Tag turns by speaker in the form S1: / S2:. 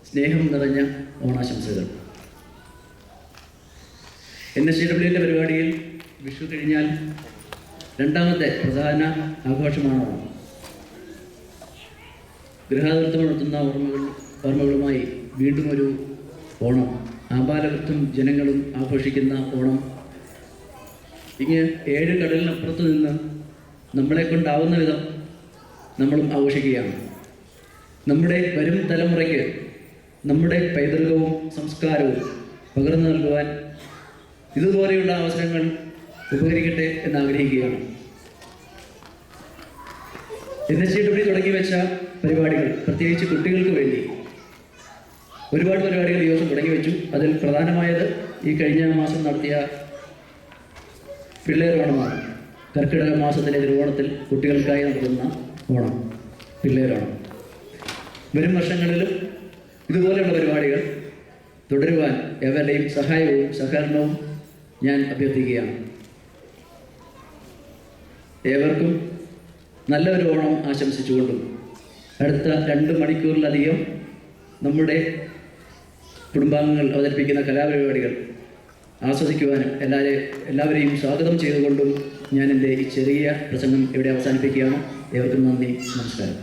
S1: സ്നേഹം നിറഞ്ഞ ഓണാശംസകൾ. NSCWൻ്റെ പരിപാടിയിൽ വിഷു കഴിഞ്ഞാൽ രണ്ടാമത്തെ പ്രധാന ആഘോഷമാണ് ഓണം. ഗൃഹാതുരത്വം നടത്തുന്ന ഓർമ്മകളുമായി വീണ്ടും ഒരു ഓണം, ആബാലവൃത്തം ജനങ്ങളും ആഘോഷിക്കുന്ന ഓണം. ഇങ്ങ് 7 കടലിനപ്പുറത്ത് നിന്ന് നമ്മളെ കൊണ്ടാവുന്ന വിധം നമ്മളും ആഘോഷിക്കുകയാണ്. നമ്മുടെ വരും തലമുറയ്ക്ക് നമ്മുടെ പൈതൃകവും സംസ്കാരവും പകർന്നു നൽകുവാൻ ഇതുപോലെയുള്ള അവസരങ്ങൾ ഉപകരിക്കട്ടെ എന്നാഗ്രഹിക്കുകയാണ്. NSCW തുടങ്ങി വെച്ച പരിപാടികൾ, പ്രത്യേകിച്ച് കുട്ടികൾക്ക് വേണ്ടി ഒരുപാട് പരിപാടികൾ ഈ ദിവസം തുടങ്ങി വെച്ചു. അതിൽ പ്രധാനമായത് ഈ കഴിഞ്ഞ മാസം നടത്തിയ പിള്ളേരോണമാണ്. കർക്കിടക മാസത്തിലെ തിരുവോണത്തിൽ കുട്ടികൾക്കായി നടത്തുന്ന ഓണം, പിള്ളേരോണം. വരും വർഷങ്ങളിലും ഇതുപോലെയുള്ള പരിപാടികൾ തുടരുവാൻ എവരുടെയും സഹായവും സഹകരണവും ഞാൻ അഭ്യർത്ഥിക്കുകയാണ്. ഏവർക്കും നല്ലൊരു ഓണം ആശംസിച്ചുകൊണ്ടും അടുത്ത 2 മണിക്കൂറിലധികം നമ്മുടെ കുടുംബാംഗങ്ങൾ അവതരിപ്പിക്കുന്ന കലാപരിപാടികൾ ആസ്വദിക്കുവാനും എല്ലാവരെയും സ്വാഗതം ചെയ്തുകൊണ്ടും ഞാൻ എൻ്റെ ഈ ചെറിയ പ്രസംഗം ഇവിടെ അവസാനിപ്പിക്കുകയാണ്. ഏവർക്കും നന്ദി, നമസ്കാരം.